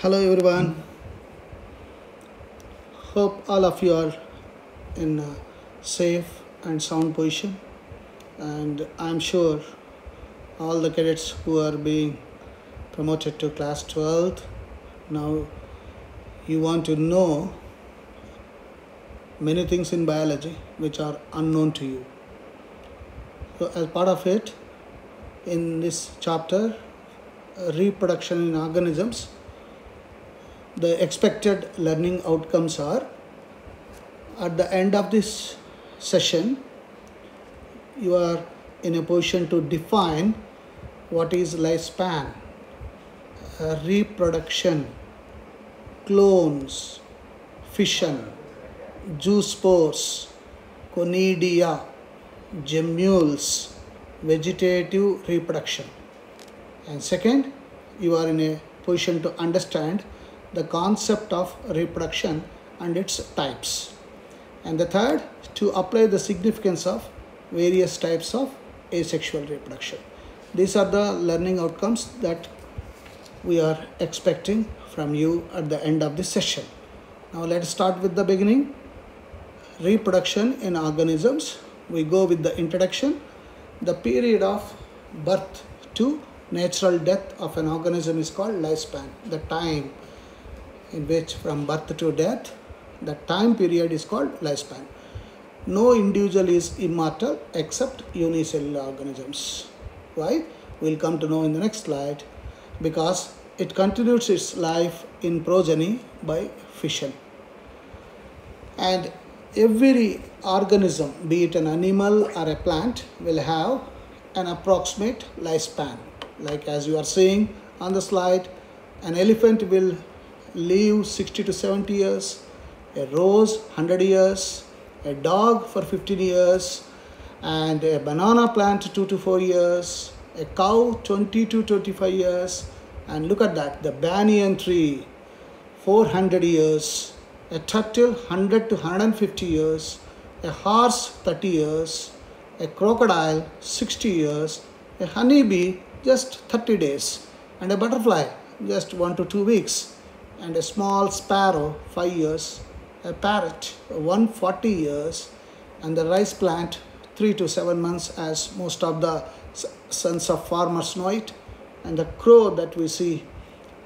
Hello everyone. Hope all of you are in a safe and sound position, and I'm sure all the cadets who are being promoted to class 12th now you want to know many things in biology which are unknown to you. So as part of it, in this chapter, reproduction in organisms, the expected learning outcomes are, at the end of this session, you are in a position to define what is lifespan, reproduction, clones, fission, zoospores, conidia, gemmules, vegetative reproduction. And second, you are in a position to understand the concept of reproduction and its types. And the third, to apply the significance of various types of asexual reproduction. These are the learning outcomes that we are expecting from you at the end of this session. Now let's start with the beginning. Reproduction in organisms. We go with the introduction. The period of birth to natural death of an organism is called lifespan. The time in which from birth to death, the time period is called lifespan. No individual is immortal except unicellular organisms. Why? We'll come to know in the next slide. Because it continues its life in progeny by fission. And every organism, be it an animal or a plant, will have an approximate lifespan. Like as you are seeing on the slide, an elephant will live 60 to 70 years, a rose 100 years, a dog for 15 years, and a banana plant 2 to 4 years, a cow 20 to 25 years, and look at that, the banyan tree 400 years, a turtle 100 to 150 years, a horse 30 years, a crocodile 60 years, a honeybee just 30 days, and a butterfly just 1 to 2 weeks, and a small sparrow 5 years, a parrot 140 years, and the rice plant 3 to 7 months, as most of the sons of farmers know it, and the crow that we see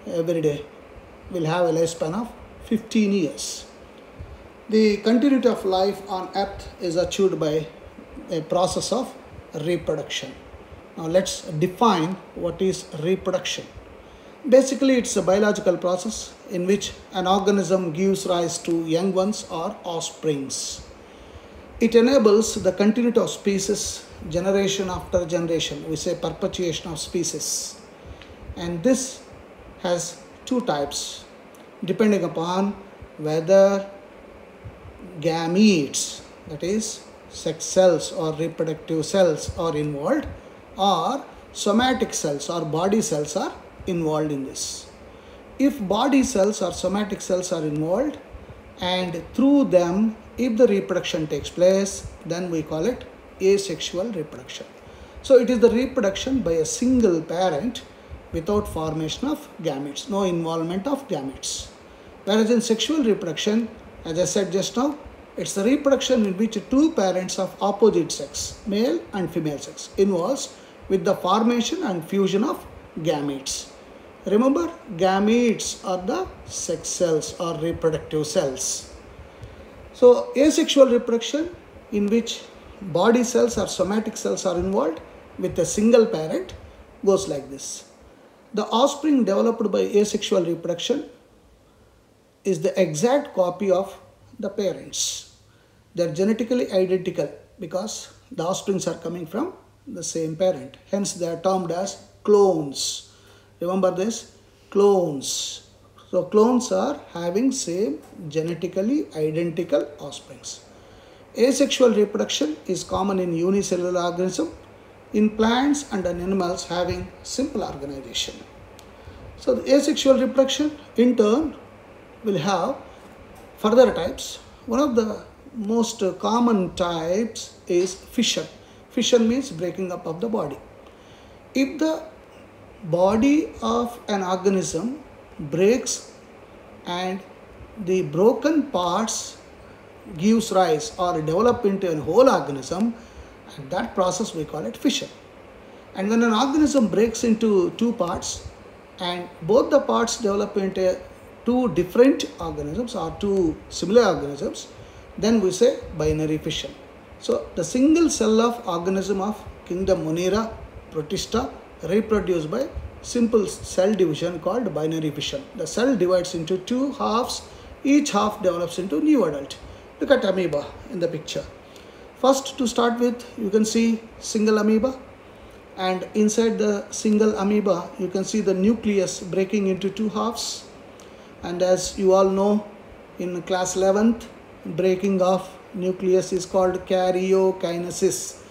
every day will have a lifespan of 15 years. The continuity of life on earth is achieved by a process of reproduction. Now let's define what is reproduction. Basically, it's a biological process in which an organism gives rise to young ones or offsprings. It enables the continuity of species generation after generation. We say perpetuation of species. And this has two types, depending upon whether gametes, that is sex cells or reproductive cells, are involved, or somatic cells or body cells are involved in this. If body cells or somatic cells are involved, and through them if the reproduction takes place, then we call it asexual reproduction. So it is the reproduction by a single parent without formation of gametes, no involvement of gametes. Whereas in sexual reproduction, as I said just now, it's the reproduction in which two parents of opposite sex, male and female sex, involves with the formation and fusion of gametes. Remember, gametes are the sex cells or reproductive cells. So asexual reproduction, in which body cells or somatic cells are involved with a single parent, goes like this. The offspring developed by asexual reproduction is the exact copy of the parents. They are genetically identical because the offsprings are coming from the same parent. Hence they are termed as clones. Remember this, clones. So clones are having same genetically identical offsprings. Asexual reproduction is common in unicellular organisms, in plants and in animals having simple organization. So the asexual reproduction in turn will have further types. One of the most common types is fission. Fission means breaking up of the body. If the body of an organism breaks and the broken parts gives rise or develop into a whole organism, and that process we call it fission. And when an organism breaks into two parts and both the parts develop into two different organisms or two similar organisms, then we say binary fission. So the single cell of organism of kingdom Monera, Protista, reproduced by simple cell division called binary fission. The cell divides into two halves, each half develops into new adult. Look at amoeba in the picture. First, to start with, you can see single amoeba, and inside the single amoeba you can see the nucleus breaking into two halves. And as you all know, in class 11th, breaking of nucleus is called karyokinesis.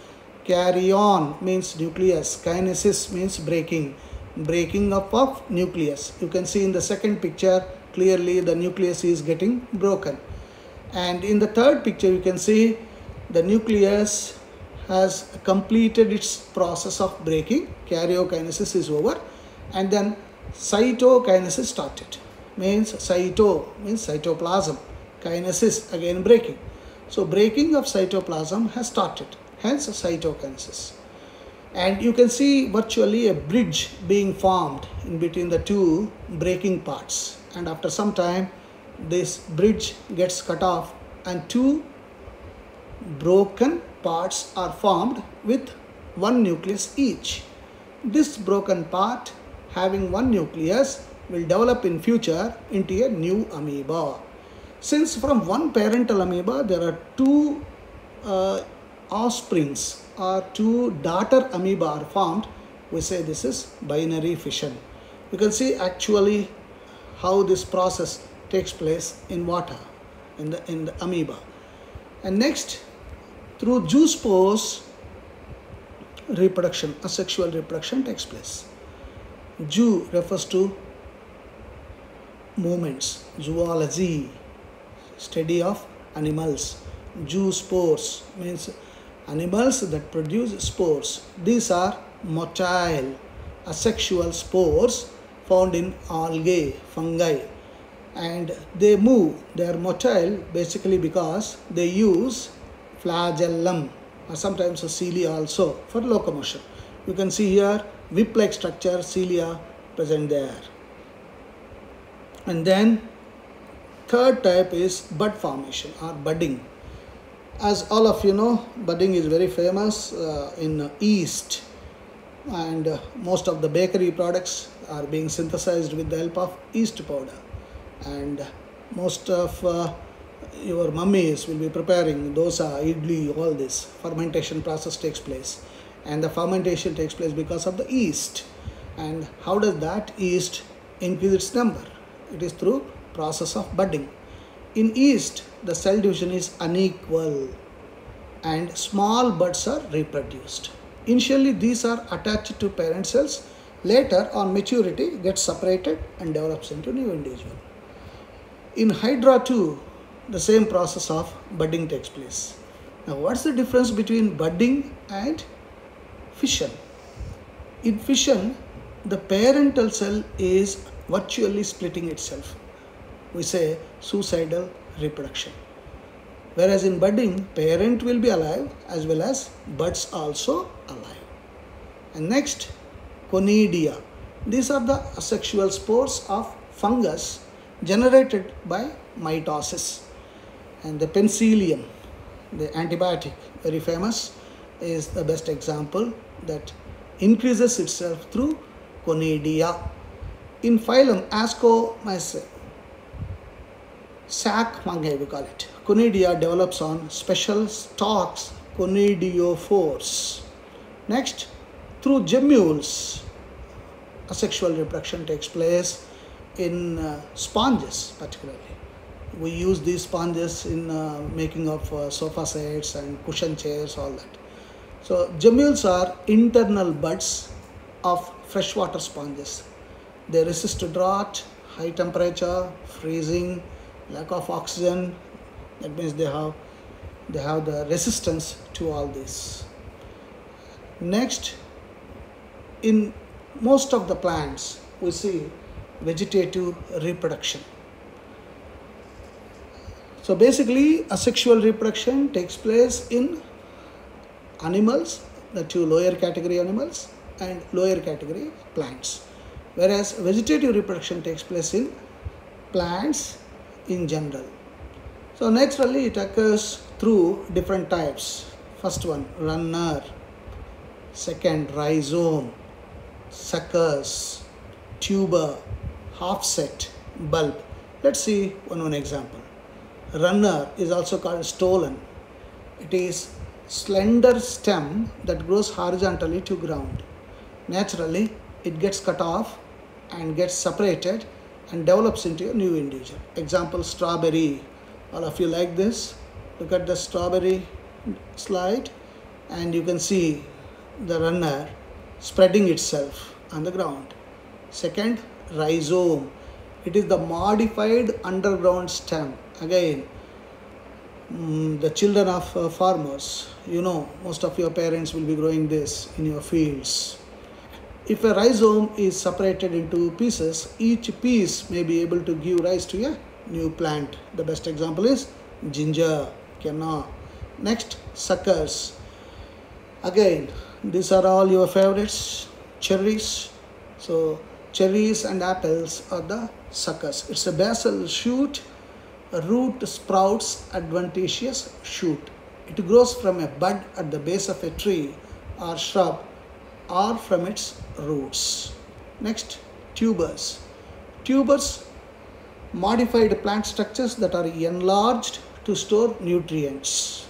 Karyon means nucleus, kinesis means breaking up of nucleus. You can see in the second picture clearly the nucleus is getting broken. And in the third picture you can see the nucleus has completed its process of breaking. Karyokinesis is over, and then cytokinesis started. Means cyto means cytoplasm, kinesis again breaking. So breaking of cytoplasm has started, hence cytokinesis. And you can see virtually a bridge being formed in between the two breaking parts, and after some time this bridge gets cut off and two broken parts are formed with one nucleus each. This broken part having one nucleus will develop in future into a new amoeba. Since from one parental amoeba there are two offsprings or two daughter amoeba are formed, we say this is binary fission. You can see actually how this process takes place in water, in the amoeba. And next, through zoospores, reproduction, asexual reproduction takes place. Zoo refers to movements, zoology, study of animals. Zoospores means animals that produce spores. These are motile, asexual spores found in algae, fungi, and they move. They are motile basically because they use flagellum or sometimes a cilia also for locomotion. You can see here whip-like structure, cilia present there. And then third type is bud formation or budding. As all of you know, budding is very famous in yeast, and most of the bakery products are being synthesized with the help of yeast powder. And most of your mummies will be preparing dosa, idli, all this. Fermentation process takes place, and the fermentation takes place because of the yeast. And how does that yeast increase its number? It is through process of budding. In yeast, the cell division is unequal and small buds are reproduced. Initially, these are attached to parent cells. Later, on maturity, gets separated and develops into new individual. In Hydra too, the same process of budding takes place. Now, what's the difference between budding and fission? In fission, the parental cell is virtually splitting itself. We say suicidal reproduction. Whereas in budding, parent will be alive as well as buds also alive. And next, conidia. These are the asexual spores of fungus generated by mitosis. And the penicillium, the antibiotic, very famous, is the best example that increases itself through conidia. In phylum Ascomyces, sac fungi we call it, conidia develops on special stalks, conidiophores. Next, through gemmules, asexual reproduction takes place in sponges particularly. We use these sponges in making of sofa sets and cushion chairs, all that. So gemmules are internal buds of freshwater sponges. They resist drought, high temperature, freezing, lack of oxygen. That means they have the resistance to all this. Next, in most of the plants, we see vegetative reproduction. So basically, asexual reproduction takes place in animals, the two lower category animals and lower category plants, whereas vegetative reproduction takes place in plants in general. So naturally it occurs through different types. First one, runner. Second, rhizome, suckers, tuber, offset, bulb. Let's see one example. Runner is also called stolon. It is slender stem that grows horizontally to ground. Naturally, it gets cut off and gets separated and develops into a new individual. Example, strawberry. All of you like this. Look at the strawberry slide and you can see the runner spreading itself on the ground. Second, rhizome. It is the modified underground stem. Again, the children of farmers, you know, most of your parents will be growing this in your fields. If a rhizome is separated into pieces, each piece may be able to give rise to a new plant. The best example is ginger, quinoa. Next, suckers. Again, these are all your favorites. Cherries. So cherries and apples are the suckers. It's a basal shoot. A root sprouts adventitious shoot. It grows from a bud at the base of a tree or shrub or from its roots. Next, tubers. Tubers, modified plant structures that are enlarged to store nutrients.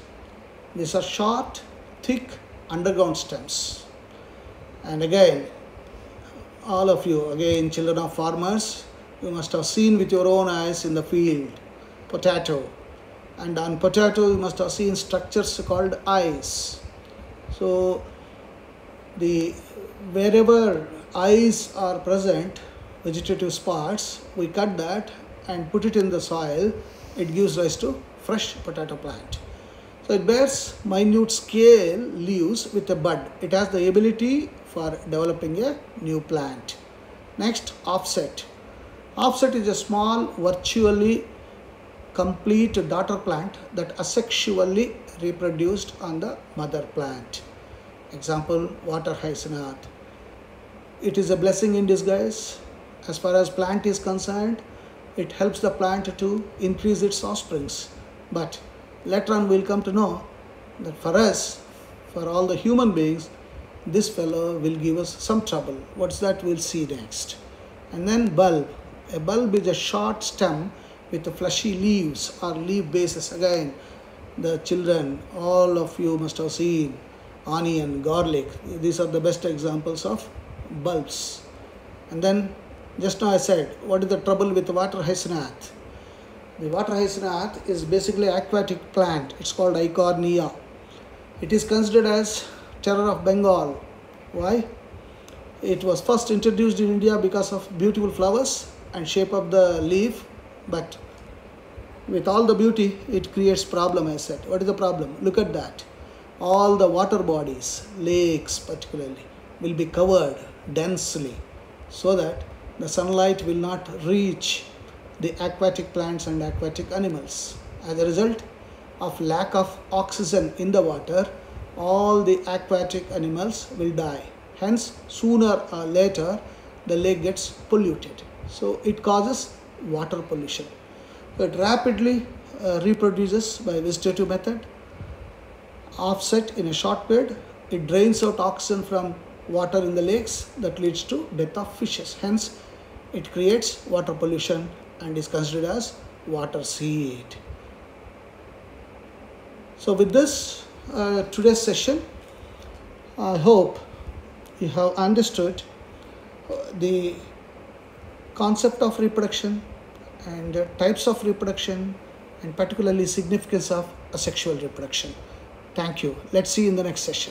These are short, thick, underground stems. And again, all of you, again, children of farmers, you must have seen with your own eyes in the field, potato. And on potato, you must have seen structures called eyes. So, wherever eyes are present, vegetative spots, we cut that and put it in the soil. It gives rise to fresh potato plant. So it bears minute scale leaves with a bud. It has the ability for developing a new plant. Next, offset. Offset is a small, virtually complete daughter plant that asexually reproduced on the mother plant. Example, water hyacinth. It is a blessing in disguise. As far as plant is concerned, it helps the plant to increase its offsprings. But later on we'll come to know that for us, for all the human beings, this fellow will give us some trouble. What's that? We'll see next. And then bulb. A bulb is a short stem with fleshy leaves or leaf bases. Again, the children, all of you must have seen onion, garlic. These are the best examples of bulbs. And then just now I said, what is the trouble with water hyacinth? The water hyacinth is basically an aquatic plant. It's called Eichhornia. It is considered as terror of Bengal. Why? It was first introduced in India because of beautiful flowers and shape of the leaf, but with all the beauty, it creates problem, I said. What is the problem? Look at that. All the water bodies, lakes particularly, will be covered densely so that the sunlight will not reach the aquatic plants and aquatic animals. As a result of lack of oxygen in the water, all the aquatic animals will die. Hence, sooner or later, the lake gets polluted. So it causes water pollution. It rapidly reproduces by vegetative method. Offset in a short period, it drains out oxygen from water in the lakes that leads to death of fishes. Hence, it creates water pollution and is considered as water seed. So with this, today's session, I hope you have understood the concept of reproduction and types of reproduction and particularly significance of asexual reproduction. Thank you. Let's see you in the next session.